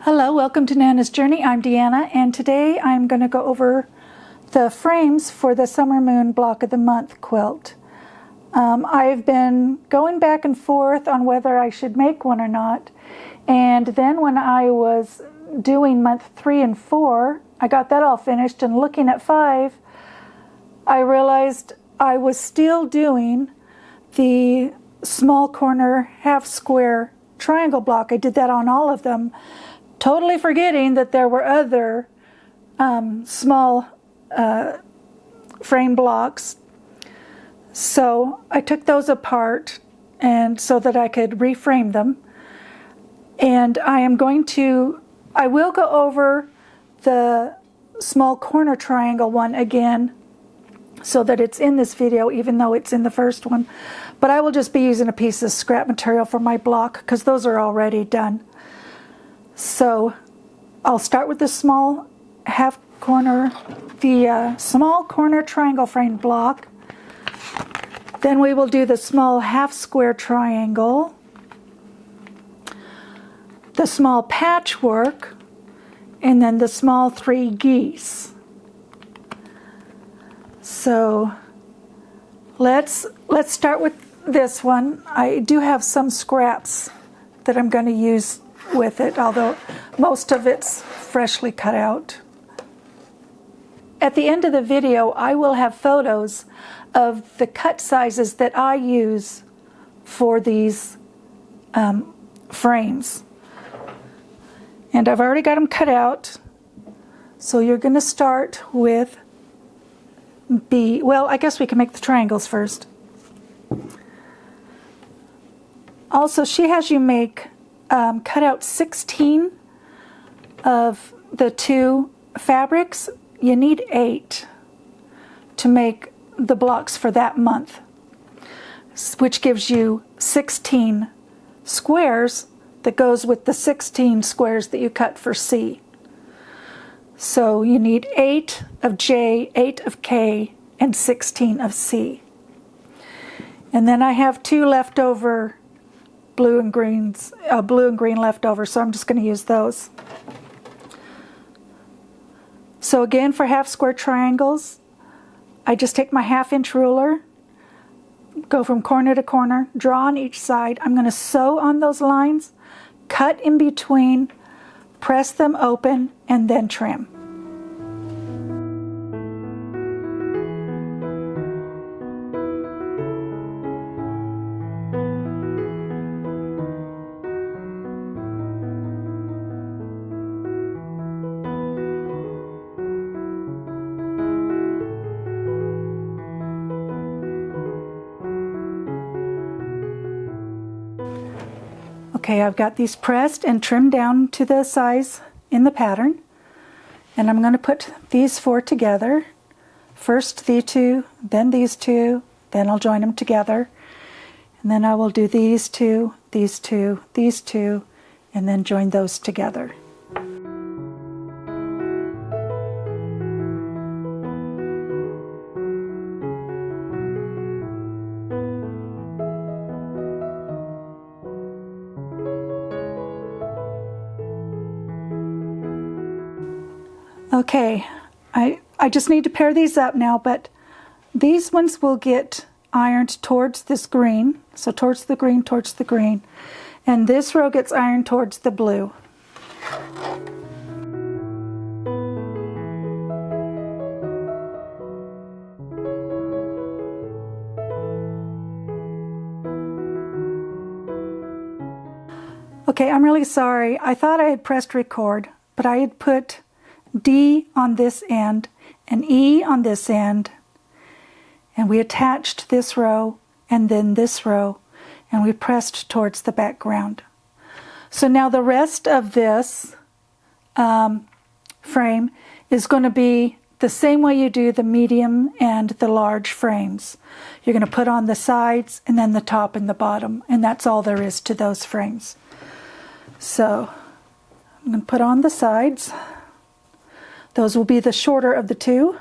Hello, welcome to Nana's Journey. I'm Deanna, and today I'm going to go over the frames for the Summer Moon Block of the Month quilt. I've been going back and forth on whether I should make one or not, and then when I was doing month 3 and 4, I got that all finished, and looking at 5, I realized I was still doing the small corner half square triangle block. I did that on all of them, totally forgetting that there were other small frame blocks. So I took those apart and so that I could reframe them. And I will go over the small corner triangle one again so that it's in this video, even though it's in the first one. But I will just be using a piece of scrap material for my block because those are already done. So I'll start with the small small corner triangle frame block. Then we will do the small half square triangle, the small patchwork, and then the small 3 geese. So let's start with this one. I do have some scraps that I'm going to use with it, although most of it's freshly cut out. At the end of the video, I will have photos of the cut sizes that I use for these frames. And I've already got them cut out. So you're going to start with B. Well, I guess we can make the triangles first. Also, she has you cut out 16 of the 2 fabrics. You need 8 to make the blocks for that month, which gives you 16 squares that goes with the 16 squares that you cut for C. So you need 8 of J, 8 of K, and 16 of C. And then I have 2 leftover blue and green left over, so I'm just going to use those. So again, for half square triangles, I just take my 1/2-inch ruler, go from corner to corner, draw on each side. I'm going to sew on those lines, cut in between, press them open, and then trim. Okay, I've got these pressed and trimmed down to the size in the pattern. And I'm going to put these 4 together. First these 2, then these 2, then I'll join them together. And then I will do these 2, these 2, these 2, and then join those together. Okay, I just need to pair these up now, but these ones will get ironed towards this green, so towards the green, and this row gets ironed towards the blue. Okay, I'm really sorry. I thought I had pressed record, but I had put D on this end and E on this end, and we attached this row and then this row, and we pressed towards the background. So now the rest of this frame is going to be the same way you do the medium and the large frames. You're going to put on the sides and then the top and the bottom, and that's all there is to those frames. So I'm going to put on the sides. Those will be the shorter of the 2.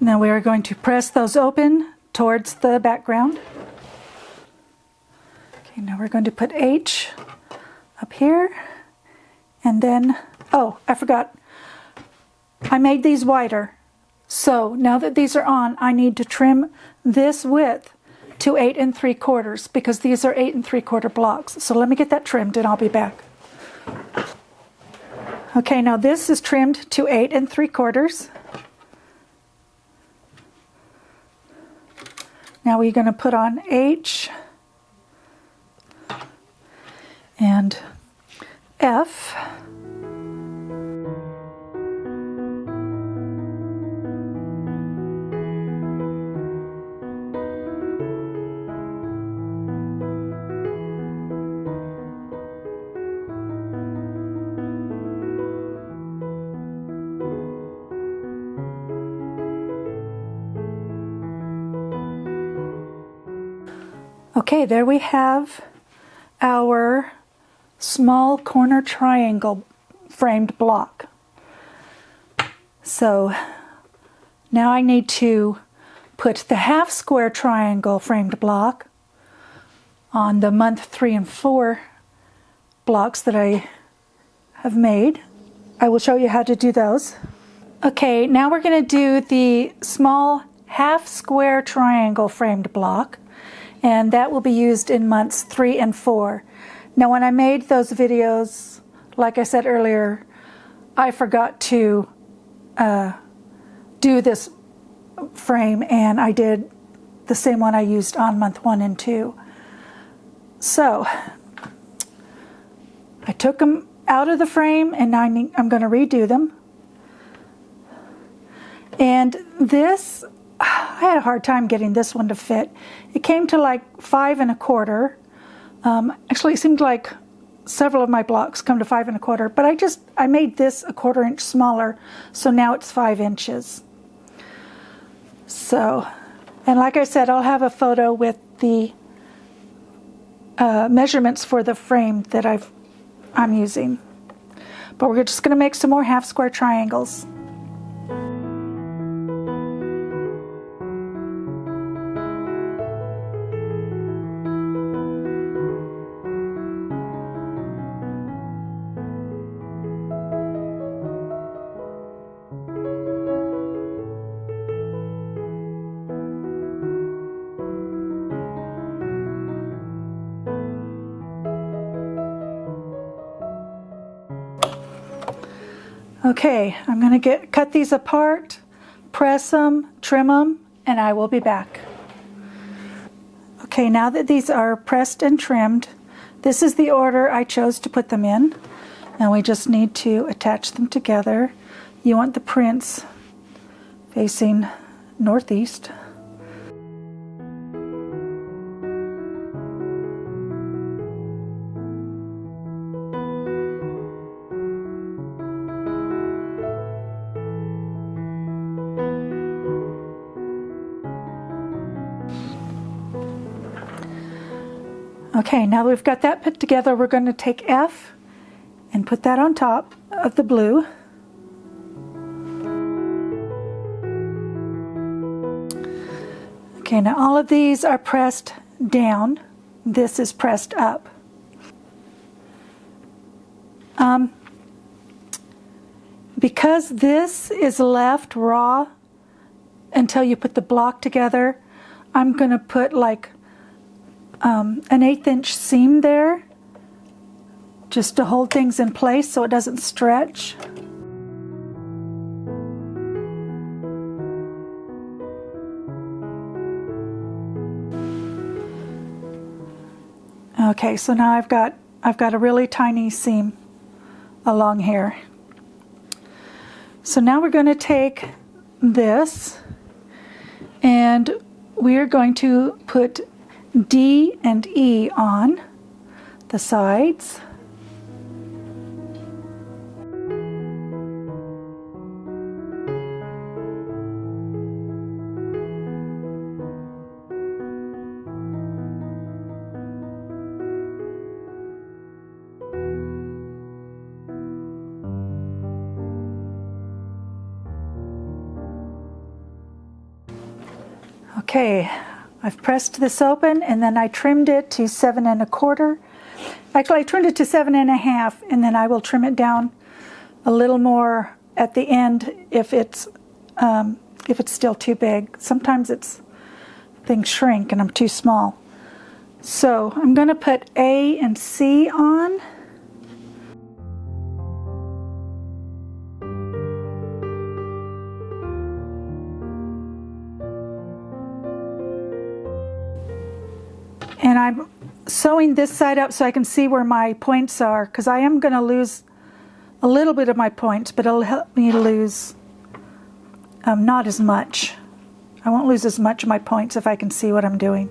Now we are going to press those open towards the background. Okay, now we're going to put H up here, and then, oh, I forgot. I made these wider. So now that these are on, I need to trim this width to 8 3/4 because these are 8 3/4 blocks. So let me get that trimmed and I'll be back. Okay, now this is trimmed to 8 3/4. Now we're going to put on H and F. Okay, there we have our small corner triangle framed block. So now I need to put the half square triangle framed block on the month 3 and 4 blocks that I have made. I will show you how to do those. Okay, now we're going to do the small half square triangle framed block, and that will be used in months 3 and 4. Now when I made those videos, like I said earlier, I forgot to do this frame, and I did the same one I used on month 1 and 2. So I took them out of the frame, and now I'm going to redo them. And this, I had a hard time getting this one to fit. It came to like 5 1/4. Actually, it seemed like several of my blocks come to 5 1/4, but I made this a 1/4 inch smaller, so now it's 5 inches. So, and like I said, I'll have a photo with the measurements for the frame that I'm using. But we're just going to make some more half square triangles. Okay, I'm going to cut these apart, press them, trim them, and I will be back. Okay, now that these are pressed and trimmed, this is the order I chose to put them in. And we just need to attach them together. You want the prints facing northeast. Okay, now we've got that put together, we're going to take F and put that on top of the blue. Okay, now all of these are pressed down. This is pressed up. Because this is left raw until you put the block together, I'm going to put like an 1/8 inch seam there just to hold things in place so it doesn't stretch. Okay, so now I've got a really tiny seam along here. So now we're going to take this and we're going to put D and E on the sides. Okay, I've pressed this open and then I trimmed it to 7 1/4. Actually, I trimmed it to 7 1/2, and then I will trim it down a little more at the end if it's still too big. Sometimes things shrink and I'm too small. So I'm going to put A and C on. And I'm sewing this side up so I can see where my points are, because I am going to lose a little bit of my points, but it'll help me lose not as much. I won't lose as much of my points if I can see what I'm doing.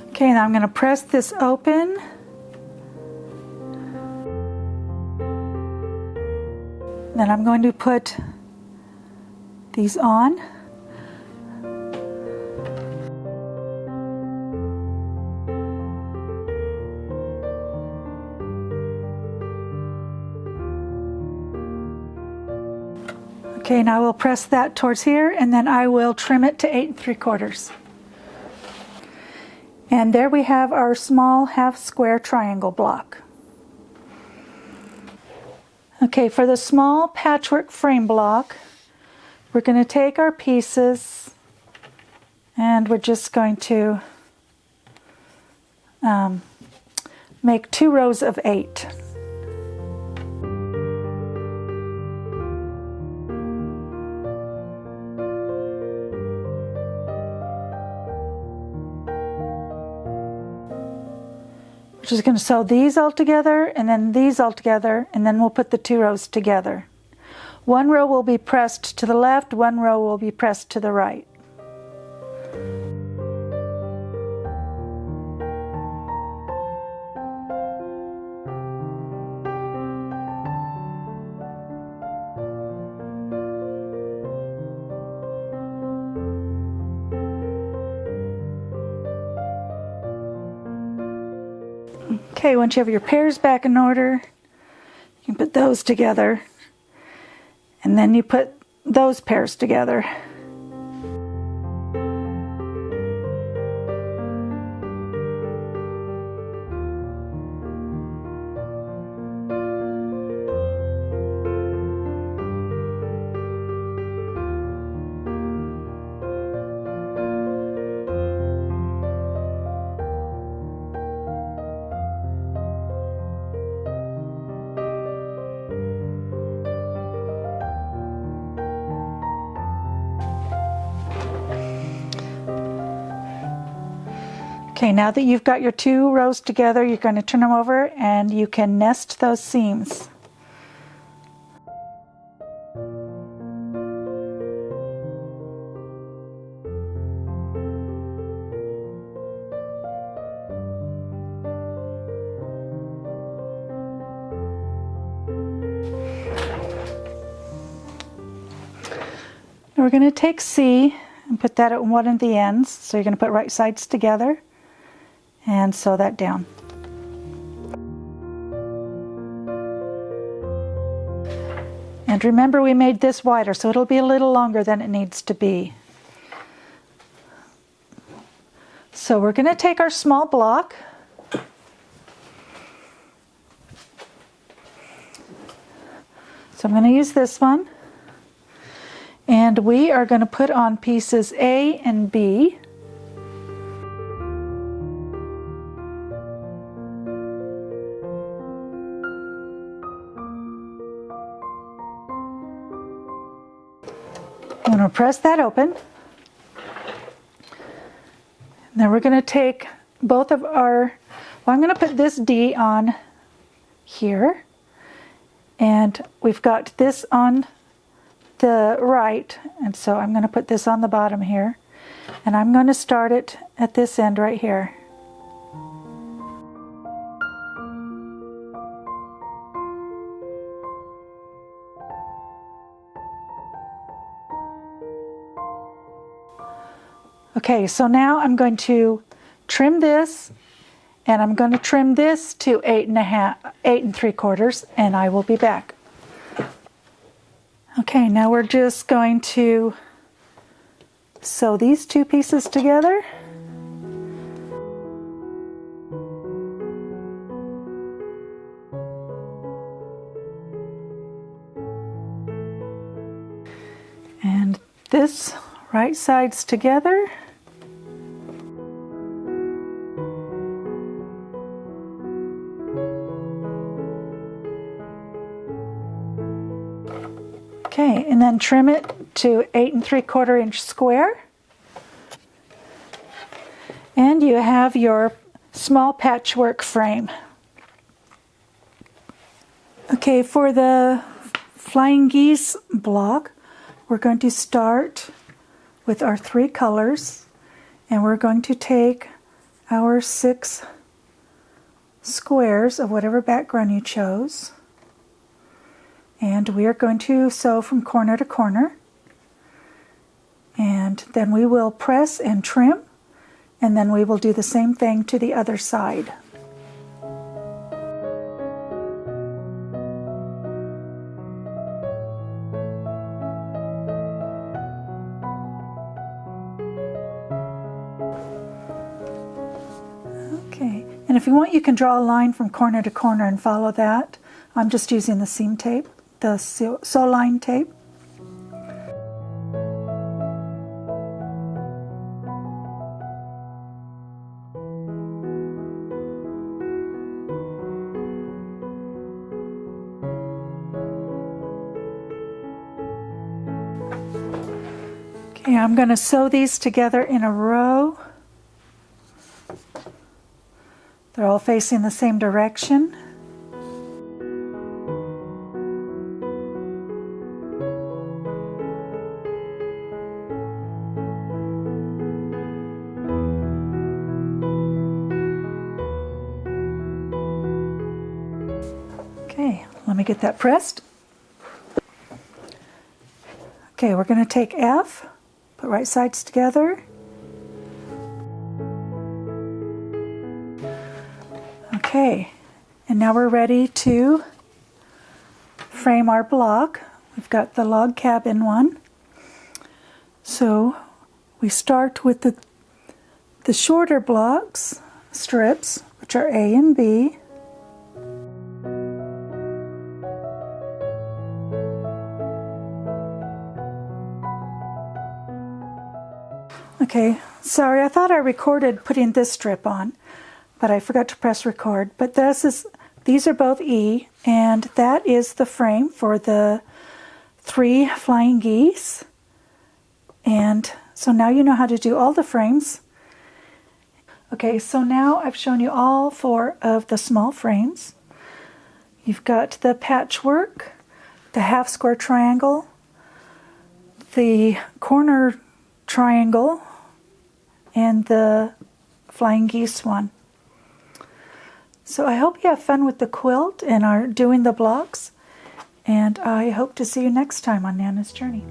Okay, now I'm going to press this open. Then I'm going to put these on. Okay, now we'll press that towards here, and then I will trim it to 8 3/4. And there we have our small half square triangle block. Okay, for the small patchwork frame block, we're going to take our pieces and we're just going to make 2 rows of 8. We're just going to sew these all together and then these all together, and then we'll put the 2 rows together. 1 row will be pressed to the left, 1 row will be pressed to the right. Okay, once you have your pairs back in order, you can put those together, and then you put those pairs together. Okay, now that you've got your 2 rows together, you're going to turn them over and you can nest those seams. Now we're going to take C and put that at one of the ends. So you're going to put right sides together and sew that down. And remember, we made this wider, so it'll be a little longer than it needs to be. So we're going to take our small block, so I'm going to use this one, and we are going to put on pieces A and B. I'm going to press that open. And then we're going to take both of our, well, I'm going to put this D on here, and we've got this on the right, and so I'm going to put this on the bottom here, and I'm going to start it at this end right here. Okay, so now I'm going to trim this, and I'm going to trim this to 8 1/2. 8 3/4, and I will be back. Okay, now we're just going to sew these two pieces together. And this right sides together. Okay, and then trim it to 8 3/4 inch square. And you have your small patchwork frame. Okay, for the Flying Geese block, we're going to start with our 3 colors, and we're going to take our 6 squares of whatever background you chose, and we are going to sew from corner to corner, and then we will press and trim, and then we will do the same thing to the other side. Okay, and if you want, you can draw a line from corner to corner and follow that. I'm just using the seam tape, the sew line tape. Okay, I'm going to sew these together in a row. They're all facing the same direction. Okay, let me get that pressed. Okay, we're going to take F, put right sides together. Okay, and now we're ready to frame our block. We've got the log cabin one. So we start with the shorter blocks, strips, which are A and B. Okay, sorry, I thought I recorded putting this strip on, but I forgot to press record. But these are both E, and that is the frame for the 3 flying geese. And so now you know how to do all the frames. Okay, so now I've shown you all 4 of the small frames. You've got the patchwork, the half square triangle, the corner triangle, and the flying geese one. So I hope you have fun with the quilt and are doing the blocks, and I hope to see you next time on Nana's Journey.